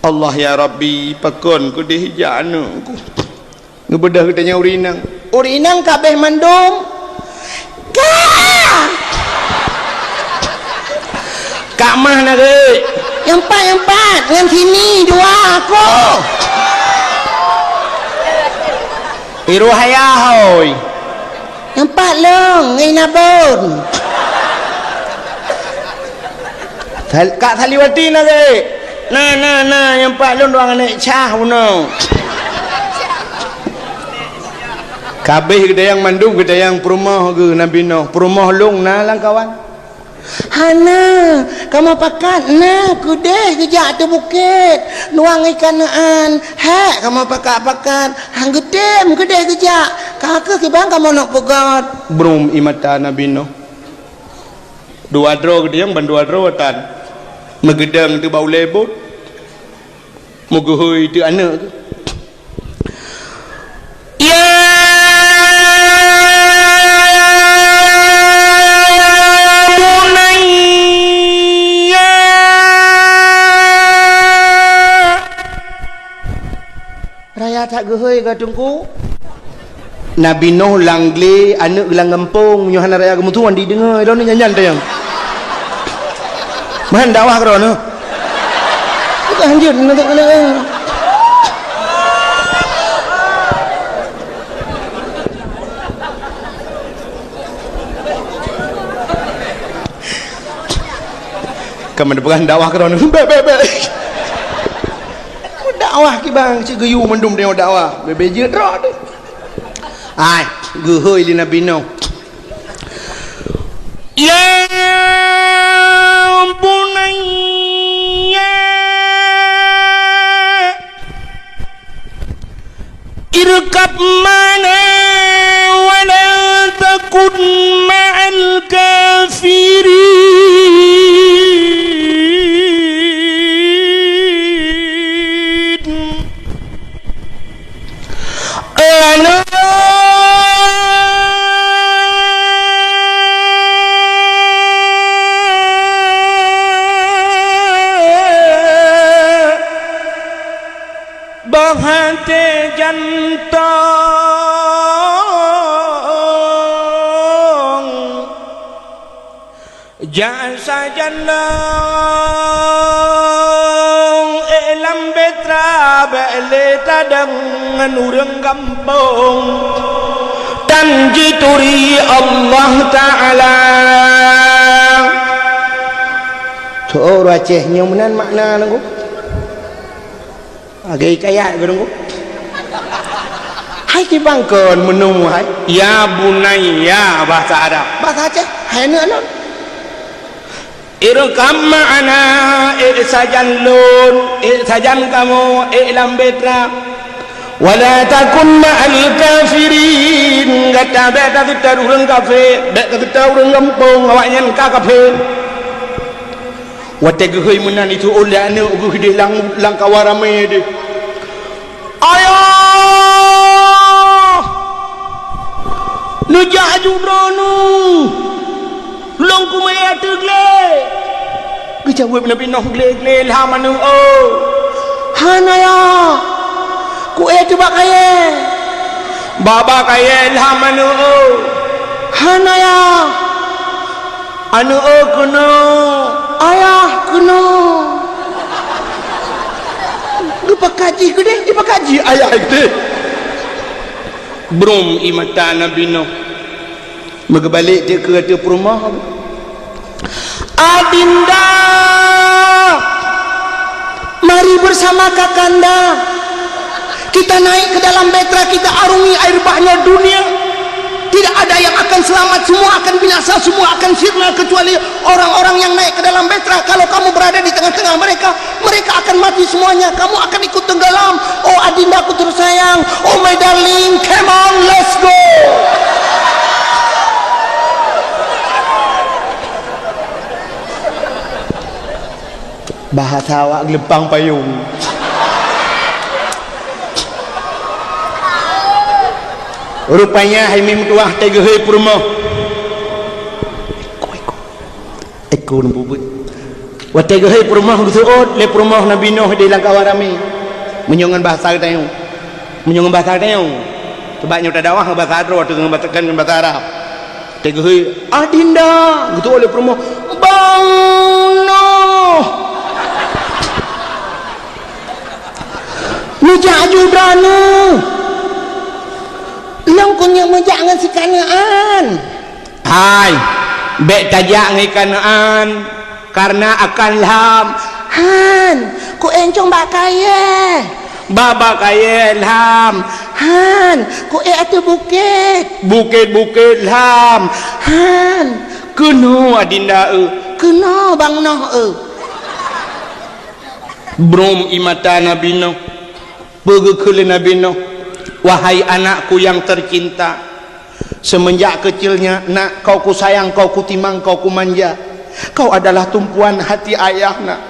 Allah ya Rabbi pakon ku dia hijana ku ngebedah katanya urinang kabeh mandum kak mah nage yang empat dengan sini dua aku iru hayahoy empat long ngai nabon Kak Saliwati nak ke? Nah yang Pak Lun doang naik cah puno. Kabeh gede yang mandum gede yang perumah ke Nabi Noh. Perumah long nah lang kawan. Hana, kamu pakat nah kudeh kejak tu bukit. Nuang ikanaan. Hek kamu pakat. Hang gede kejak. Kakak ke bang kamu nak pegat. Brum imata Nabi Noh. Dua dro gede yang bandua dro tan. Megedang tu bau lebut. Mogohoi tu anak tu. Ya bunayya. Raya tak gehoi ke tungku. Nabi Noh langle anak gelang kampung Yohana raya kemutuan didengar dah ni nyanyian tayang. Mahan dakwah kerana kita lanjut untuk kena kamu ada pegang dakwah kerana dakwah ki bang cik geyu mendum dia dakwah bebe je drok tu ai gehoi li Nabi Noh ya bunayya irkab mana wala takun ma'al kafirin ana bahate jantong jasa jandong elam betra bele tadang urang kampung dan jituri Allah Ta'ala tu racehnya menan makna nunggu agak kaya ke nunggu hai ki bangkon menung hai ya bunayya bahasa Arab bahasa Aceh hai anak irkam ma'ana sajan lun sajan kamu ilam betra wala takun ma'al kafirin kata beta kita urang kafir beta kita urang kampung awaknya ka kafir wate gehoi menan itu oleh anak ugu gede lang kawarame de ayo nu jaju dronu long ku maya tegle gejawab Nabi Noh gle lah manu oh hanaya ku coba kaya baba kaya lah manu oh hanaya anu oh kuno ayah kena dipakaji gede dipakaji ayah gede brum imata Nabi Noh berbalik dia ke rumah adinda mari bersama kakanda kita naik ke dalam betra kita arungi air bahnya dunia tidak ada yang akan selamat semua akan binasa semua akan sirna kecuali orang-orang yang naik ke dalam betra kalau kamu berada di tengah-tengah mereka akan mati semuanya kamu akan ikut tenggelam oh adindaku tersayang oh my darling come on let's go bahasa awak gelepang payung rupanya haimim tuah tegehei purmo eko nembubut wa tegehei purmo dusuot le purmo Nabi Noh di langkawarami menyongan bahasa tayong menyongan bahasa tayong coba nyota dawah bahasa Arab atau dengan bahasa Arab tegehei adinda gitu oleh purmo bang Noh nujaju branu long kunya menjangan si kanaan hai bek tajak ngai kanaan karena akan lam Han ku encong bak kaya baba kaya lam Han ku atu bukit bukit lam Han kuno adinda kena bang noh brom imata nabino begekele nabino wahai anakku yang tercinta semenjak kecilnya nak kau ku sayang kau ku timang kau ku manja kau adalah tumpuan hati ayah nak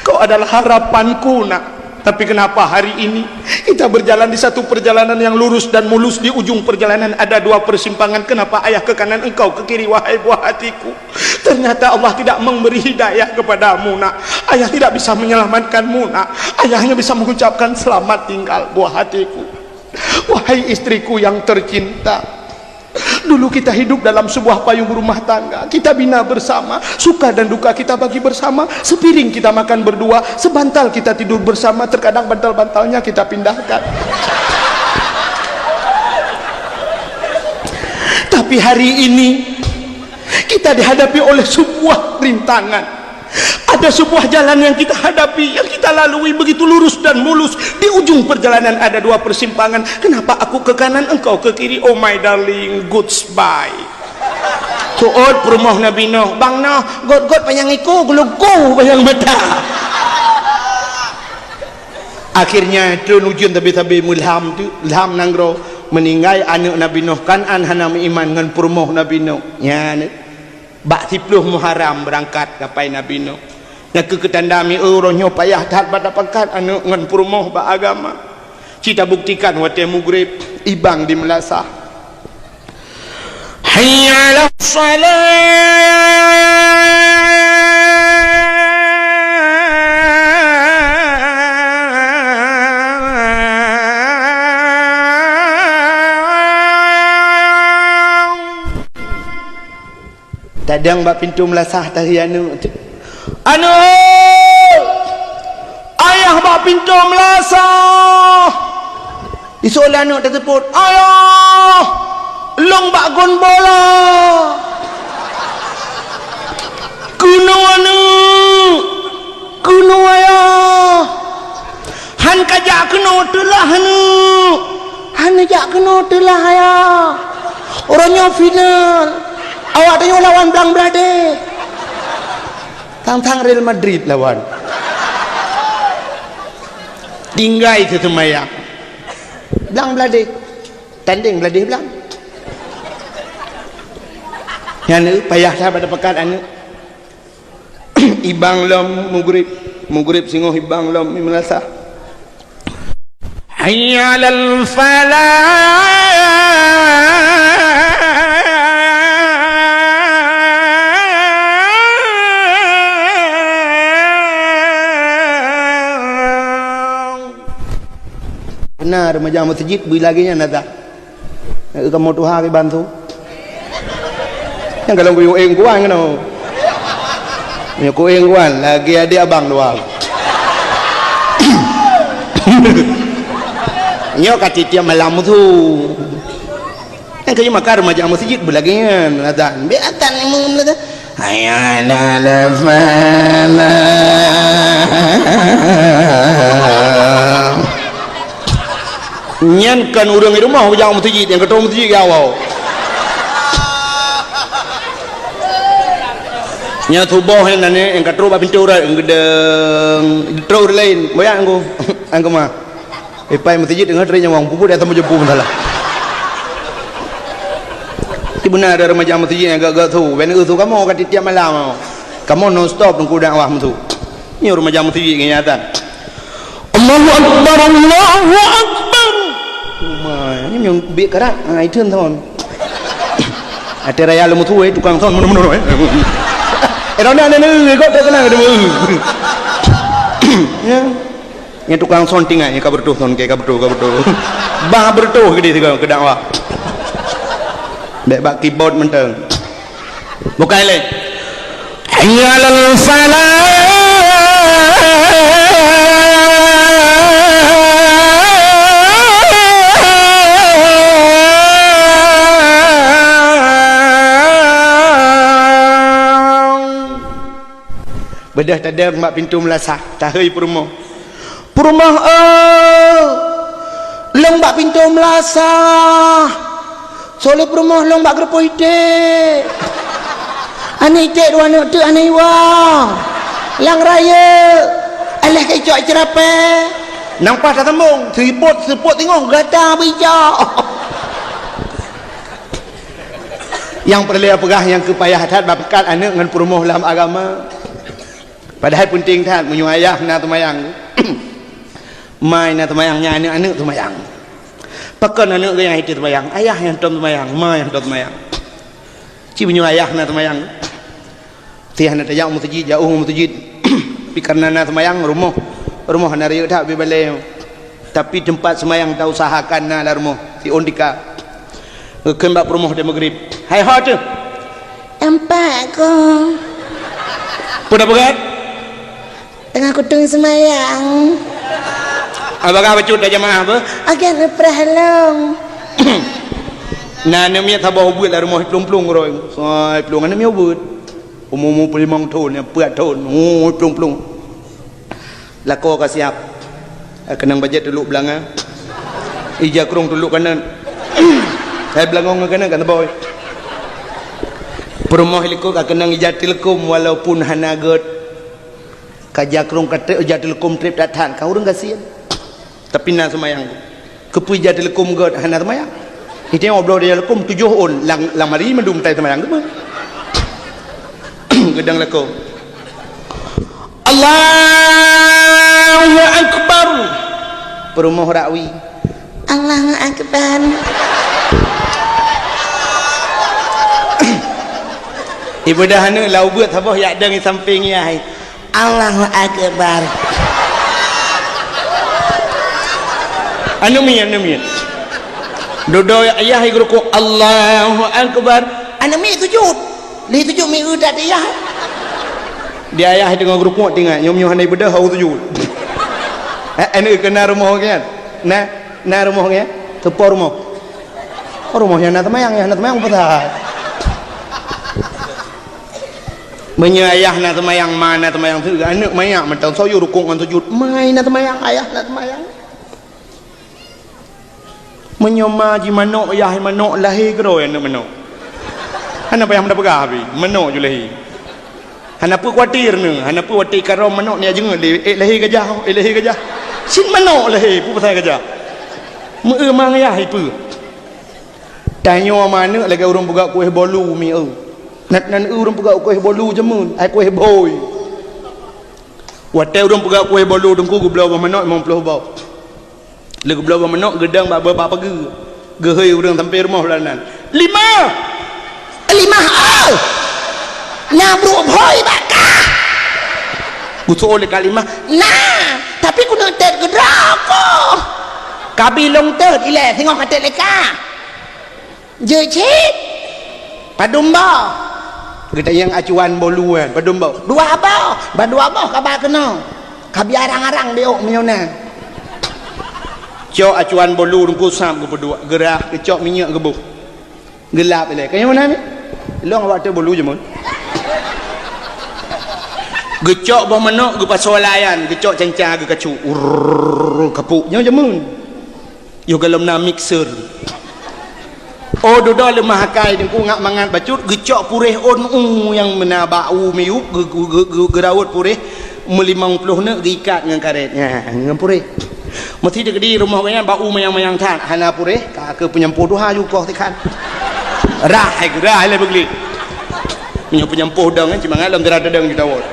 kau adalah harapanku nak tapi kenapa hari ini kita berjalan di satu perjalanan yang lurus dan mulus di ujung perjalanan ada dua persimpangan kenapa ayah ke kanan engkau ke kiri wahai buah hatiku ternyata Allah tidak memberi hidayah kepadamu nak ayah tidak bisa menyelamatkanmu nak ayah hanya bisa mengucapkan selamat tinggal buah hatiku wahai istriku yang tercinta dulu kita hidup dalam sebuah payung rumah tangga kita bina bersama suka dan duka kita bagi bersama sepiring kita makan berdua sebantal kita tidur bersama terkadang bantal-bantalnya kita pindahkan tapi hari ini kita dihadapi oleh sebuah rintangan ada sebuah jalan yang kita hadapi yang kita lalui begitu lurus dan mulus di ujung perjalanan ada dua persimpangan kenapa aku ke kanan engkau ke kiri oh my darling goodbye tuot perumah Nabi Nuh bang Nuh god payang iku gelugu payang mata akhirnya tunujun tabi mulham tu ilham nangro meninggal anak Nabi Nuh kan hanam iman dengan perumah Nabi Nuh ya bak 10 Muharram berangkat kapai Nabi Nuh nak ketandami rohnya payah taat pada pangkat anu ngan purmoh ba agama kita buktikan wate mugrib ibang di Melasah hayya 'alas salat tadang bak pintu Melasah tadi anu ayah bak pintu Melasah isola anak tersebut ayah long bak gon bola kuno ayah han kajak kena telah han kajak kena telah ayah orangnya final awak tengok lawan Blang Brade tang Real Madrid lawan tinggal itu semaya Blang Brade tanding Brade Blang yang payah saya pada pekan anu ibang lom mugrib singoh ibang lom Melasah hayya 'alal falah benar remaja masjid bui lagi nya nada kamu Tuhan bantu yang kalau gue eng kuan ngono ya ku eng kuan lagi ada abang doang nyo katitia malam tu yang kayu makar remaja masjid bui lagi nya nada beatan emang nada hayana la fala nyan kan urang di rumah jangan masjid yang ketua masjid ke awal nya tubuh yang nane yang ketua ba pintu ura gedeng terus lain bayang anggo mah pai masjid dengan terinya wang pupu datang menjepu bentar ti benar ada remaja masjid yang gak tu ben tu kamu kat tiap malam kamu non stop nunggu dakwah tu ni remaja masjid kenyataan Allahu akbar Allahu akbar ini yang biar kerak ngai thun thon ada raya lemu tu tukang thon mana orang ni kau tak kenal dia ya yang tukang thon tinggal yang kabar tu thon ke kabar tu bah bertuh gede tiga ke dakwah bak keyboard menteng bukan le hayalal falah bedah tada mak pintu melasah tahai perumah long bak pintu melasah soleh perumah long bak gerpo ide aneh ide dua anak tu aneh wah lang raya alah kecok cerape nampak tak tembung seriput tengok gata bijak yang perlu pegah yang kepayah hat bakat anak dengan perumah dalam agama padahal penting tak menyuruh ayah na tumayang mai na tumayangnya anak-anak tumayang pakan anak yang itu tumayang ayah yang tumayang mai yang tumayang ci menyuruh ayah na tumayang tiah na tajak masjid jauh masjid tapi karena na tumayang rumah na riuk tak bibalai tapi tempat semayang tak usahakan na rumah si ondika kembak rumah di maghrib hai hot empat ko pada berat tengah kutung semayang abang bacut dah jamaah apa agen prahalong na namanya tabah buat lah rumah plung-plung roy soi plung namanya buat umum pelimang tahun yang 4 tahun plung-plung lako ka siap kenang bajet dulu belanga ija krung dulu kanan saya belangong kanan kan boy perumah liko ka kenang ija tilkum walaupun hanagot kajakrung kata jadilkum trip datan kau urang kasihan tapi na semayang kepu jadilkum god hana semayang itu ngobrol dia lekum 7 on lang mari mendum tai semayang tu gedang lekum Allahu akbar perumah rakwi Allahu akbar ibadah hana lau buat apa yak dang samping yai Allahu akbar anu mian dodo ayah guruku Allahu akbar anak mi sujud li sujud mi udat ayah dia ayah dengan guruku tengok nyom handai bedah hau sujud anu kena rumah kan na rumah kan tepor rumah yang na temayang pasal menyayah na temayang mana temayang tu anak mayak mentang soyo rukuk ngan sujud mai na temayang ayah na temayang menyoma ji manok ayah manok lahir kero anak manok hana payah mendapat gabi manok je lahir hana pu khawatir ne hana pu wati karo manok ni ajeng lahir gajah sin manok lahir pu pasal gajah meu mang ayah ipu tanyo mana lagi urang buka kuih bolu mi nan urang buka kuih bolu jemun ai kuih boy wate urang buka kuih bolu dengku gublau manok 50 bau lagi gublau manok gedang ba pagi gehei urang sampai rumah bulanan 5 nyabru boy bakah gusu oleh kalimah nah tapi ku nak tet gedrako kabilong tet ile tengok kata leka je cip padumba kita yang acuan bolu kan padumba dua abah kabar kena kabiarang-arang diok menyona cok acuan bolu rungku sam ke berdua gerah kecok minyak gebuk gelap ile kayak mana ni long awak tu bolu je mun gecok bah menok ge pasolayan gecok cancang ge kacu kapuk nya jemun yo galom na mixer oh dodo le mahakai dengku ngak mangan bacut gecok purih on yang mena bau miup gerawut purih 50 ne diikat dengan karetnya dengan purih mesti dekat di rumah banyak bau mayang-mayang tan hana purih ka ke penyempuh duha juga tekan rah le begli punya penyempuh dang kan cuma ngalam terada dang kita wot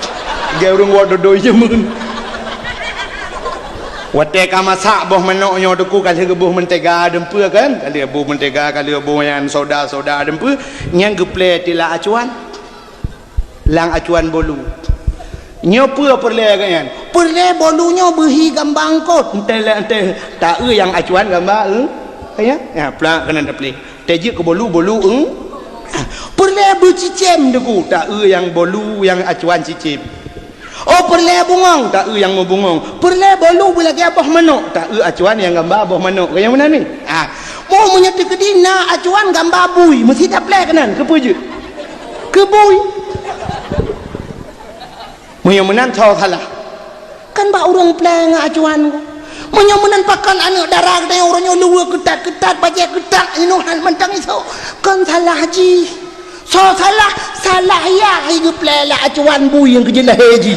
dia urang wot dodo jemun wate ka masak boh menok nyo deku kali gebuh mentega dempeu kan kali gebuh mentega kali gebuh yang soda dempeu nyang geple tila acuan lang acuan bolu nyo pua perle kan perle bolunya behi gambang kot ente tak yang acuan gambar kaya ya pla kena dapli teje ke bolu perle bercicim deku tak yang bolu yang acuan cicim oh perle bungong tak yang mau bungong perle bolu boleh ke abah manok tak acuan yang gambar abah manok kaya mana ni mau menyatu ke dina acuan gambar bui mesti tak plek kanan ke puju ke bui Munya-munan tahu salah. Kan bak urang plan acuan ko. Munya-munan pakan anak darah dia orangnya luar ketat-ketat baca ketat inuhan mentang iso. Kan salah haji. So salah ya hidup lela acuan bu yang kejelah haji.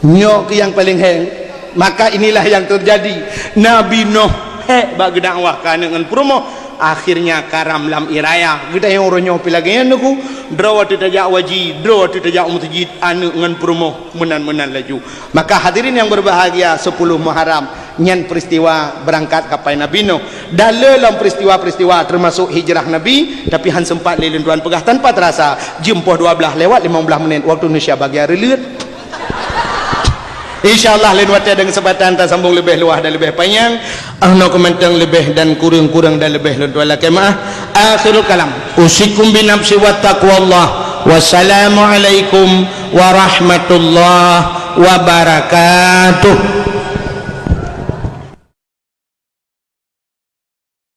Nyok yang paling heng. Maka inilah yang terjadi. Nabi Nuh bagi dakwah dengan promo akhirnya karam lam iraya kita yang orangnya pilagnya nuku draw tu tajak waji draw tu tajak masjid anu dengan promo menan laju. Maka hadirin yang berbahagia 10 Muharram nyan peristiwa berangkat kapai Nabi Nuh dalam peristiwa-peristiwa termasuk hijrah Nabi tapi han sempat lilin tuan pegah tanpa terasa jemput 12 lewat 15 menit waktu Indonesia bagi hari lihat. InsyaAllah lain waktu ada kesempatan tak sambung lebih luah dan lebih panjang ahna komentar lebih dan kurang dan lebih luar kemah akhirul kalam usikum binafsi wa taqwallah wassalamualaikum warahmatullahi wabarakatuh.